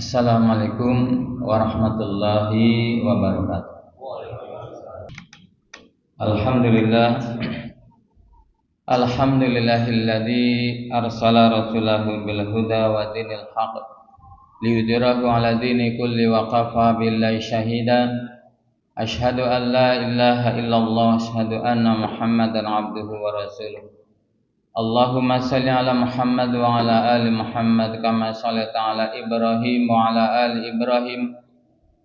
Assalamualaikum warahmatullahi wabarakatuh. Alhamdulillah, alhamdulillahilladzi arsala rasulahu bil huda wa dinil haqq liyudhhirahu ala dini kulli wa kafa billahi syahida. Asyhadu an la ilaha illallah, asyhadu anna Muhammadan abduhu wa rasuluh. Allahumma salli ala Muhammad wa ala ali Muhammad kama shallaita ala Ibrahim wa ala ali Ibrahim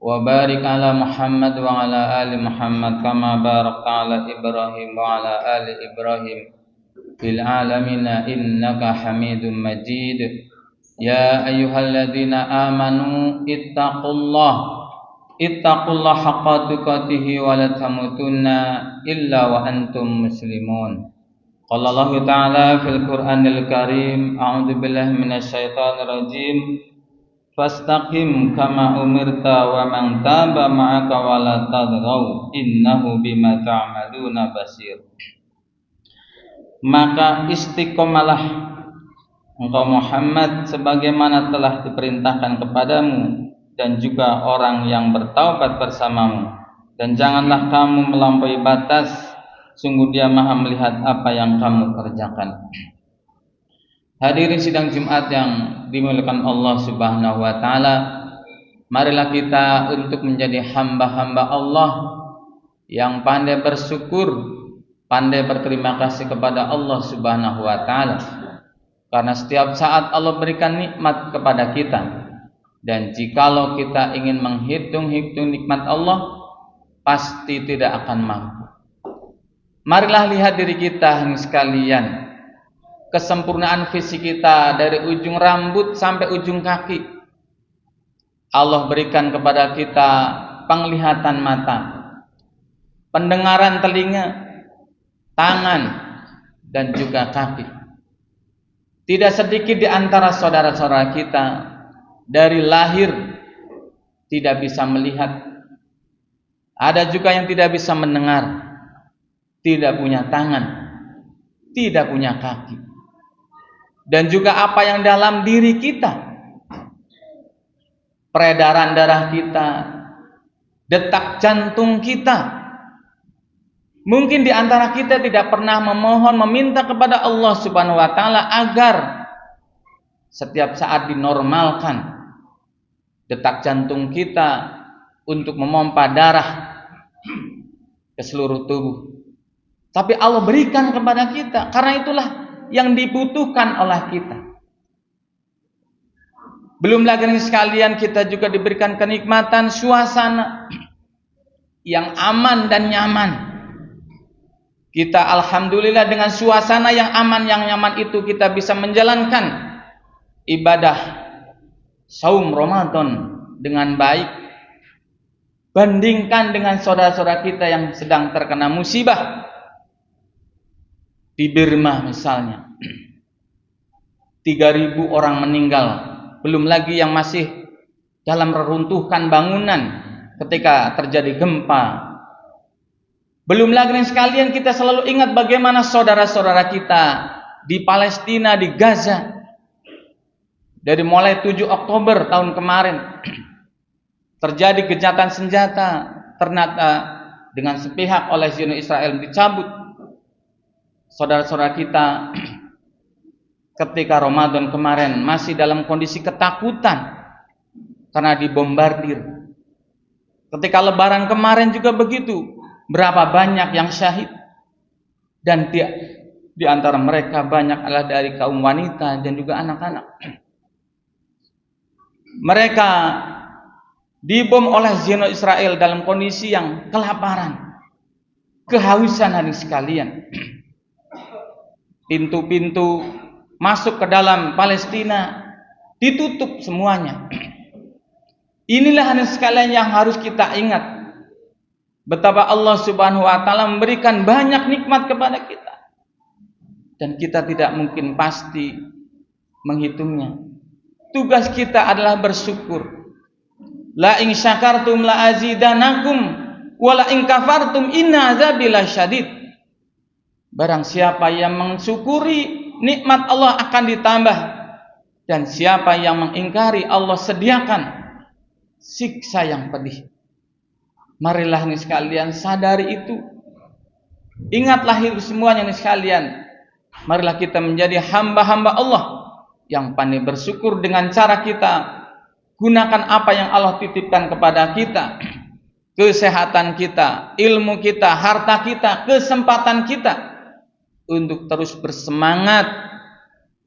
wa barik ala Muhammad wa ala ali Muhammad kama barakta ala Ibrahim wa ala ali Ibrahim fil alamin innaka Hamidum Majid. Ya ayyuhalladzina amanu ittaqullaha haqqa tuqatih wa la tamutunna illa wa antum muslimun. Qala Allah Ta'ala fil Qur'anil Karim, a'udzu billahi minasyaitonir rajim. Fastaqim kama umirta wa man taba ma'aka wa la tadghaw innahu bima ta'maluna basir. Maka istiqomalah engkau Muhammad sebagaimana telah diperintahkan kepadamu dan juga orang yang bertaubat bersamamu, dan janganlah kamu melampaui batas. Sungguh Dia Maha melihat apa yang kamu kerjakan. Hadirin sidang Jumat yang dimuliakan Allah Subhanahu wa taala, marilah kita untuk menjadi hamba-hamba Allah yang pandai bersyukur, pandai berterima kasih kepada Allah Subhanahu wa taala. Karena setiap saat Allah berikan nikmat kepada kita, dan jikalau kita ingin menghitung-hitung nikmat Allah, pasti tidak akan mampu. Marilah lihat diri kita sekalian, kesempurnaan fisik kita dari ujung rambut sampai ujung kaki. Allah berikan kepada kita penglihatan mata, pendengaran telinga, tangan, dan juga kaki. Tidak sedikit di antara saudara-saudara kita dari lahir tidak bisa melihat. Ada juga yang tidak bisa mendengar, tidak punya tangan, tidak punya kaki. Dan juga apa yang dalam diri kita, peredaran darah kita, detak jantung kita. Mungkin di antara kita tidak pernah memohon, meminta kepada Allah Subhanahu wa taala agar setiap saat dinormalkan detak jantung kita untuk memompa darah ke seluruh tubuh. Tapi Allah berikan kepada kita, karena itulah yang dibutuhkan oleh kita. Belum lagi sekalian kita juga diberikan kenikmatan suasana yang aman dan nyaman. Kita alhamdulillah dengan suasana yang aman, yang nyaman itu kita bisa menjalankan ibadah saum Ramadan dengan baik. Bandingkan dengan saudara-saudara kita yang sedang terkena musibah. Di Burma misalnya, 3.000 orang meninggal, belum lagi yang masih dalam reruntuhan bangunan ketika terjadi gempa. Belum lagi sekalian kita selalu ingat bagaimana saudara-saudara kita di Palestina, di Gaza, dari mulai 7 Oktober tahun kemarin terjadi gencatan senjata, ternyata dengan sepihak oleh Zionis Israel dicabut. Saudara-saudara kita ketika Ramadan kemarin masih dalam kondisi ketakutan karena dibombardir. Ketika Lebaran kemarin juga begitu, berapa banyak yang syahid, dan di antara mereka banyak adalah dari kaum wanita dan juga anak-anak. Mereka dibom oleh Zionis Israel dalam kondisi yang kelaparan, kehausan hadirin sekalian. Pintu-pintu masuk ke dalam Palestina ditutup semuanya. Inilah hadirin sekalian yang harus kita ingat, betapa Allah Subhanahu wa taala memberikan banyak nikmat kepada kita, dan kita tidak mungkin pasti menghitungnya. Tugas kita adalah bersyukur. La in syakartum la azidanakum wa la in kafartum inna azabi lasyadid. Barang siapa yang mensyukuri nikmat Allah akan ditambah, Dan siapa yang mengingkari, Allah sediakan siksa yang pedih. Marilah nih sekalian sadari itu. Ingatlah itu semuanya nih sekalian. Marilah kita menjadi hamba-hamba Allah yang pandai bersyukur dengan cara kita gunakan apa yang Allah titipkan kepada kita. Kesehatan kita, ilmu kita, harta kita, kesempatan kita untuk terus bersemangat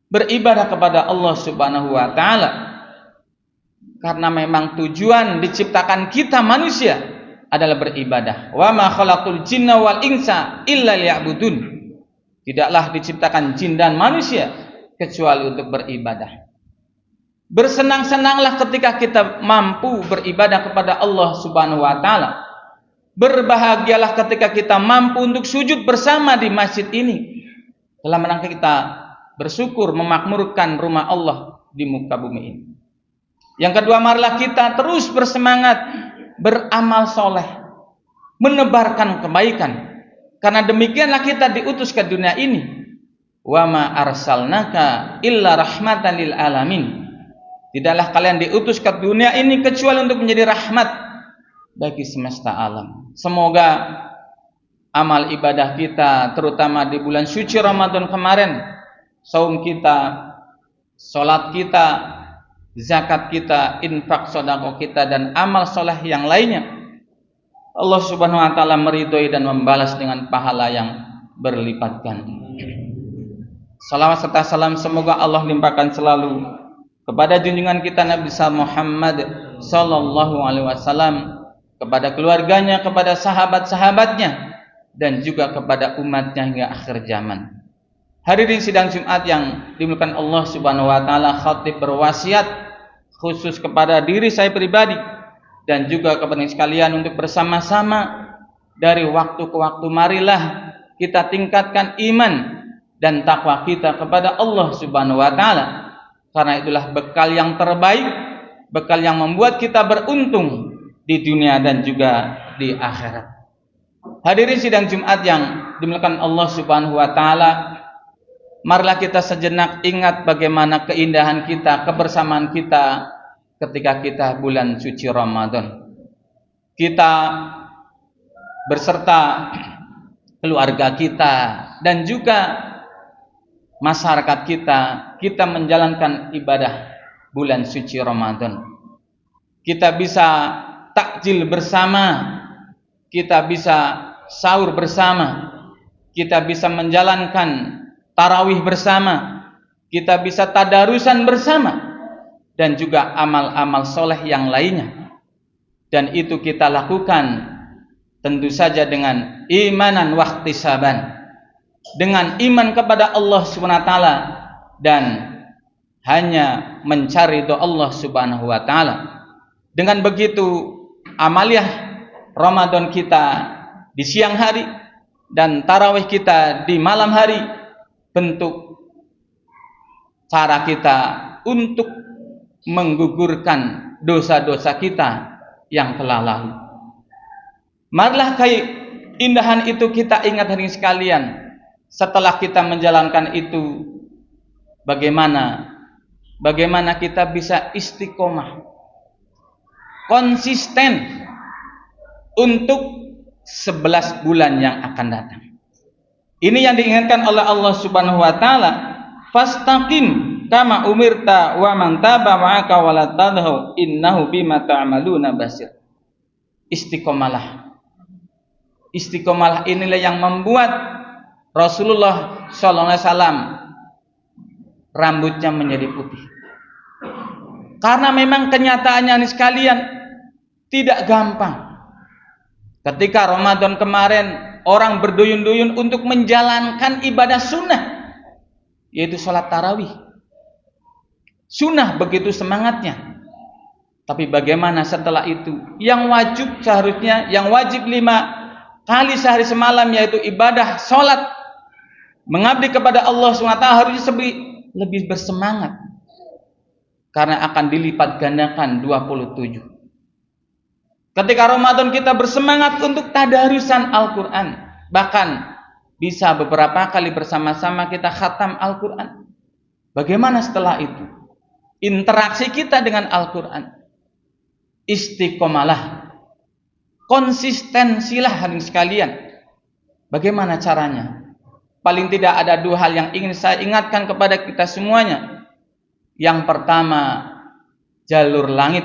beribadah kepada Allah Subhanahu wa taala. Karena memang tujuan diciptakan kita manusia adalah beribadah. Wa ma khalaqul jinna wal insa illa liya'budun. Tidaklah diciptakan jin dan manusia kecuali untuk beribadah. Bersenang-senanglah ketika kita mampu beribadah kepada Allah Subhanahu wa taala. Berbahagialah ketika kita mampu untuk sujud bersama di masjid ini. Dalam rangka kita bersyukur memakmurkan rumah Allah di muka bumi ini. Yang kedua, marilah kita terus bersemangat beramal soleh, menebarkan kebaikan. Karena demikianlah kita diutus ke dunia ini. Wa ma arsalnaka illa rahmatan lil alamin. Tidaklah kalian diutus ke dunia ini kecuali untuk menjadi rahmat bagi semesta alam. Semoga amal ibadah kita, terutama di bulan suci Ramadan kemarin, saum kita, sholat kita, zakat kita, infak sedekah kita, dan amal soleh yang lainnya, Allah Subhanahu wa taala meridhoi dan membalas dengan pahala yang berlipat ganda. Salawat serta salam semoga Allah limpahkan selalu kepada junjungan kita Nabi Muhammad sallallahu alaihi wasallam, kepada keluarganya, kepada sahabat-sahabatnya, dan juga kepada umatnya hingga akhir zaman. Hadirin sidang Jumat yang dimuliakan Allah Subhanahu wa taala, khatib berwasiat khusus kepada diri saya pribadi dan juga kepada sekalian untuk bersama-sama dari waktu ke waktu marilah kita tingkatkan iman dan takwa kita kepada Allah Subhanahu wa taala. Karena itulah bekal yang terbaik, bekal yang membuat kita beruntung di dunia dan juga di akhirat. Hadirin sidang Jumat yang dimuliakan Allah Subhanahu wa taala, marilah kita sejenak ingat bagaimana keindahan kita, kebersamaan kita ketika kita bulan suci Ramadan. Kita berserta keluarga kita dan juga masyarakat kita menjalankan ibadah bulan suci Ramadan. Kita bisa takjil bersama, kita bisa sahur bersama, kita bisa menjalankan tarawih bersama, kita bisa tadarusan bersama, dan juga amal-amal soleh yang lainnya. Dan itu kita lakukan tentu saja dengan imanan wahtisaban, dengan iman kepada Allah Subhanahu wa taala dan hanya mencari ridha Allah Subhanahu wa taala. Dengan begitu amaliyah Ramadan kita di siang hari dan tarawih kita di malam hari, bentuk cara kita untuk menggugurkan dosa-dosa kita yang telah lalu. Marilah keindahan itu kita ingat hari sekalian. Setelah kita menjalankan itu, bagaimana kita bisa istiqomah, konsisten untuk 11 bulan yang akan datang. Ini yang diingatkan oleh Allah Subhanahu wa taala, fastaqim kama umirta wa man taba ma'aka wa la tadhu innahu bima ta'maluna basir. Istiqomalah. Istiqomalah inilah yang membuat Rasulullah sallallahu alaihi wasallam rambutnya menjadi putih. Karena memang kenyataannya ini sekalian tidak gampang. Ketika Ramadan kemarin orang berduyun-duyun untuk menjalankan ibadah sunnah, yaitu sholat tarawih. Sunnah begitu semangatnya. Tapi bagaimana setelah itu? Yang wajib seharusnya, yang wajib 5 kali sehari semalam, yaitu ibadah sholat, mengabdi kepada Allah SWT, harusnya lebih bersemangat. Karena akan dilipat gandakan 27. Ketika Ramadan kita bersemangat untuk tadarusan Al-Quran. Bahkan bisa beberapa kali bersama-sama kita khatam Al-Quran. Bagaimana setelah itu? interaksi kita dengan Al-Quran. Istiqomalah, konsistensilah hadirin sekalian. Bagaimana caranya? Paling tidak ada dua hal yang ingin saya ingatkan kepada kita semuanya. Yang pertama, jalur langit.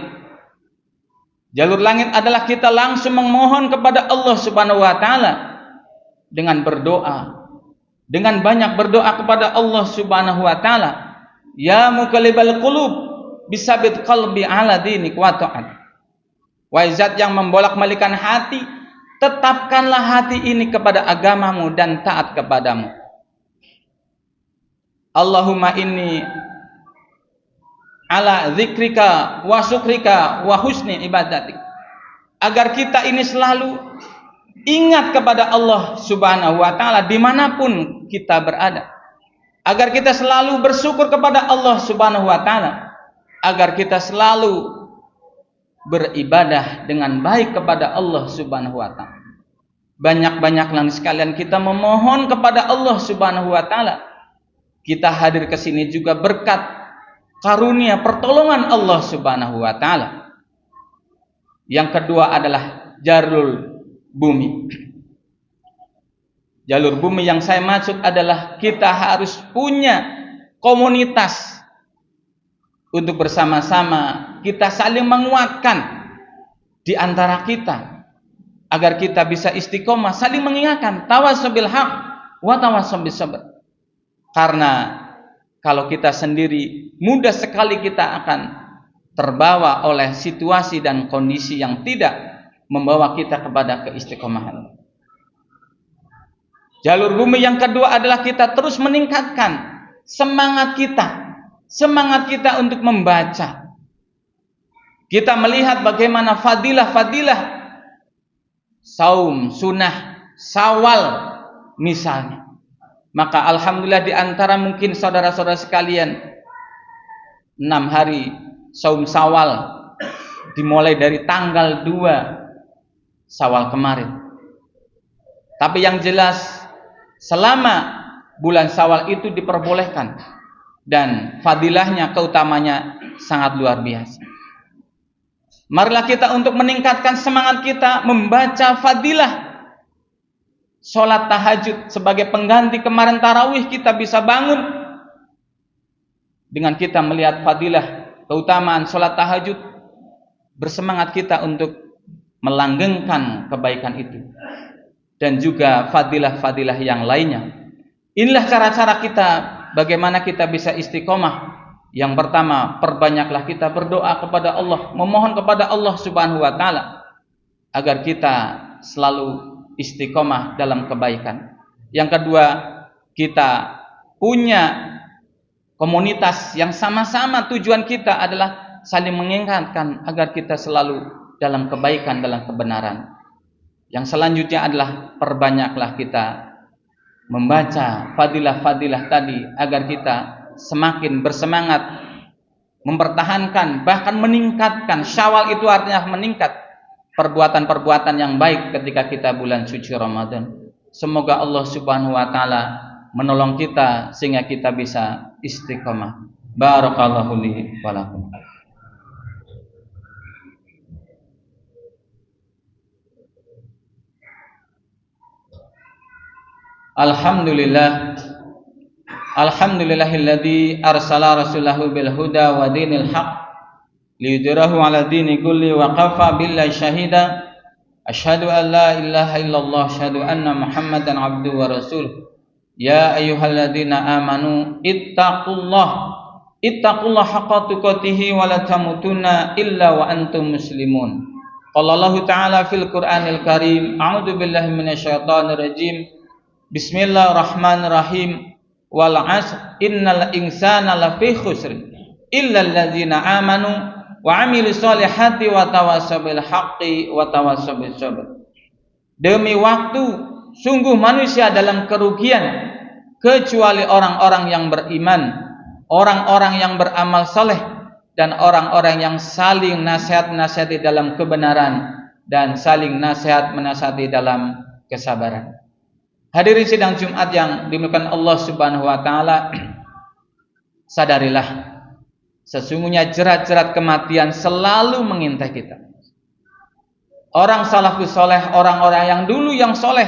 Jalur langit adalah kita langsung memohon kepada Allah Subhanahu wa taala dengan berdoa. Dengan banyak berdoa kepada Allah Subhanahu wa taala. Ya muqallibal qulub, bisabit qalbi ala dinik wa ta'at. Wahai zat yang membolak-balikan hati, tetapkanlah hati ini kepada agamamu dan taat kepadamu. Allahumma inni ala zikrika wa syukrika wa husni ibadatik. Agar kita ini selalu ingat kepada Allah Subhanahu wa ta'ala dimanapun kita berada. Agar kita selalu bersyukur kepada Allah Subhanahu wa ta'ala. Agar kita selalu beribadah dengan baik kepada Allah Subhanahu wa ta'ala. Banyak-banyaklah sekalian kita memohon kepada Allah Subhanahu wa ta'ala. Kita hadir ke sini juga berkat karunia pertolongan Allah Subhanahu wa ta'ala. Yang kedua adalah jalur bumi. Jalur bumi yang saya maksud adalah kita harus punya komunitas untuk bersama-sama kita saling menguatkan di antara kita agar kita bisa istiqomah, saling mengingatkan, tawassaw bil haq wa tawassaw bis sabr. Karena kalau kita sendiri mudah sekali kita akan terbawa oleh situasi dan kondisi yang tidak membawa kita kepada keistiqomahan. Jalur bumi yang kedua adalah kita terus meningkatkan semangat kita untuk membaca. Kita melihat bagaimana fadilah-fadilah saum sunnah Syawal misalnya. Maka alhamdulillah di antara mungkin saudara-saudara sekalian 6 hari saum Syawal dimulai dari tanggal 2 Syawal kemarin. Tapi yang jelas selama bulan Syawal itu diperbolehkan dan fadilahnya, keutamanya sangat luar biasa. Marilah kita untuk meningkatkan semangat kita membaca fadilah sholat tahajud sebagai pengganti kemarin tarawih. Kita bisa bangun dengan kita melihat fadilah keutamaan sholat tahajud, bersemangat kita untuk melanggengkan kebaikan itu dan juga fadilah-fadilah yang lainnya. Inilah cara-cara kita bagaimana kita bisa istiqomah. Yang pertama, perbanyaklah kita berdoa kepada Allah, memohon kepada Allah Subhanahu wa taala agar kita selalu istiqomah dalam kebaikan. Yang kedua, kita punya komunitas yang sama-sama tujuan kita adalah saling mengingatkan agar kita selalu dalam kebaikan, dalam kebenaran. Yang selanjutnya adalah perbanyaklah kita membaca fadilah-fadilah tadi agar kita semakin bersemangat mempertahankan bahkan meningkatkan. Syawal itu artinya meningkat perbuatan-perbuatan yang baik ketika kita bulan suci Ramadan. Semoga Allah Subhanahu wa taala menolong kita sehingga kita bisa istiqomah. Barakallahu li wa lakum. Alhamdulillah. Alhamdulillahilladzi arsala rasulahu bil huda wa dinil haq liyudhhirahu 'ala dini kulli wa qafa billahi syahida. Asyhadu an la ilaha illallah, asyhadu anna Muhammadan abduhu wa rasuluh. Ya ayyuhalladzina amanu ittaqullaha haqqa tuqatih wa la tamutunna illa wa antum muslimun. Qala Allah ta'ala fil Qur'anil Karim, a'udzu billahi minasyaitonir rajim. Bismillahirrahmanirrahim. Wal 'asr innal insana lafi khusr illa alladzina amanu wa 'amilus solihati wa tawassaw bil haqqi wa tawassaw bis sabr. Demi waktu sungguh manusia dalam kerugian kecuali orang-orang yang beriman, orang-orang yang beramal saleh, dan orang-orang yang saling nasihat-nasihati dalam kebenaran dan saling nasihat menasihati dalam kesabaran. Hadirin sidang Jumat yang dimuliakan Allah Subhanahu wa taala, sadarilah Sesungguhnya jerat-jerat kematian selalu mengintai kita. Orang salafus soleh, orang-orang yang dulu yang soleh,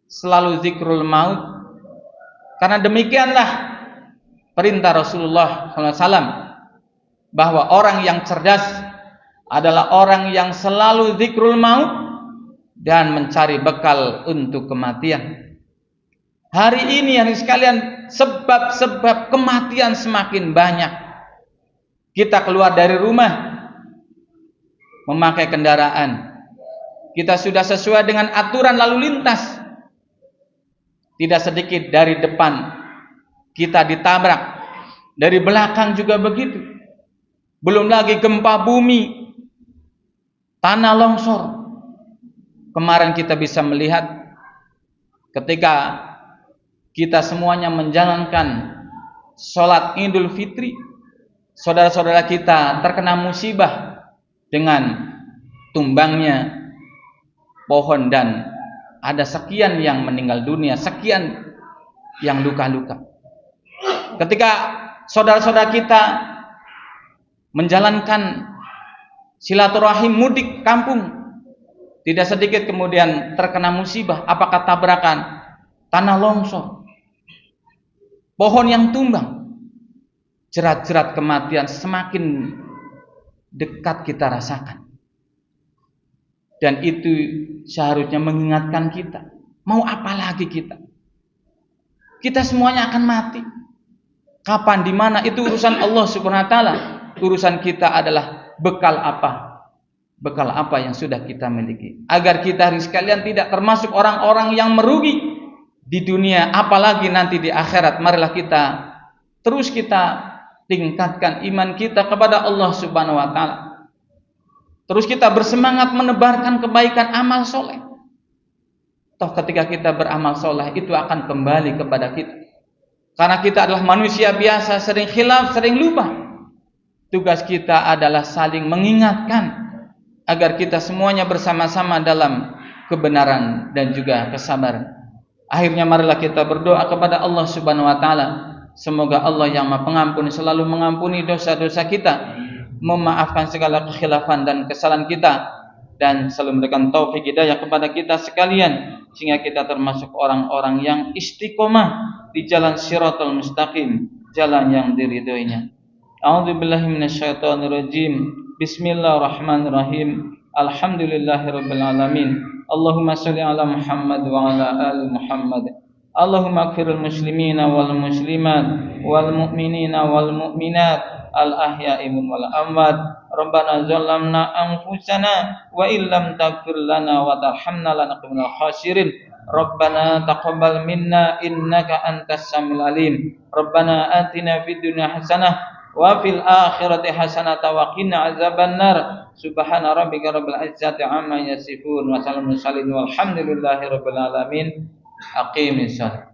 selalu zikrul maut. Karena demikianlah perintah Rasulullah SAW, bahwa orang yang cerdas adalah orang yang selalu zikrul maut dan mencari bekal untuk kematian. Hari ini hari sekalian, sebab-sebab kematian semakin banyak. Kita keluar dari rumah memakai kendaraan, kita sudah sesuai dengan aturan lalu lintas. Tidak sedikit dari depan kita ditabrak, dari belakang juga begitu. Belum lagi gempa bumi, tanah longsor. Kemarin kita bisa melihat ketika kita semuanya menjalankan sholat Idul Fitri, saudara-saudara kita terkena musibah dengan tumbangnya pohon dan ada sekian yang meninggal dunia, sekian yang luka-luka. Ketika saudara-saudara kita menjalankan silaturahim mudik kampung, tidak sedikit kemudian terkena musibah. Apakah tabrakan, tanah longsor, pohon yang tumbang. Jerat-jerat kematian semakin dekat kita rasakan. Dan itu seharusnya mengingatkan kita. Mau apa lagi kita? Kita semuanya akan mati. Kapan, di mana, itu urusan Allah Subhanahu wa taala. Urusan kita adalah bekal apa? Bekal apa yang sudah kita miliki. Agar kita hari sekalian tidak termasuk orang-orang yang merugi di dunia, apalagi nanti di akhirat. Marilah kita terus kita tingkatkan iman kita kepada Allah Subhanahu wa taala. Terus kita bersemangat menebarkan kebaikan amal soleh. Toh ketika kita beramal soleh itu akan kembali kepada kita. Karena kita adalah manusia biasa, sering khilaf, sering lupa. Tugas kita adalah saling mengingatkan agar kita semuanya bersama-sama dalam kebenaran dan juga kesabaran. Akhirnya marilah kita berdoa kepada Allah Subhanahu wa taala. Semoga Allah yang Maha Pengampun selalu mengampuni dosa-dosa kita, memaafkan segala kekhilafan dan kesalahan kita, dan selalu memberikan taufik hidayah kepada kita sekalian, sehingga kita termasuk orang-orang yang istiqomah di jalan Shiratal Mustaqim, jalan yang diridhoinya. A'udzubillahi minasyaitonirrajim. Bismillahirrahmanirrahim. Alhamdulillahirabbil alamin. Allahumma shalli ala Muhammad wa ala ali Muhammad. Allahumma ighfiril muslimina wal muslimat wal mu'minina wal mu'minat al ahya'i wal amwat. Rabbana zalamna anfusana wa illam taghfir lana wa tarhamna lanakunanna minal khasirin. Rabbana taqabbal minna innaka antas samiul alim. Rabbana atina fid dunya hasanah wa fil akhirati hasanatan wa qina azabannar. Subhana rabbika rabbil izzati amma yasifun wa salamun alal mursalin walhamdulillahi rabbil alamin. Aqimis salat.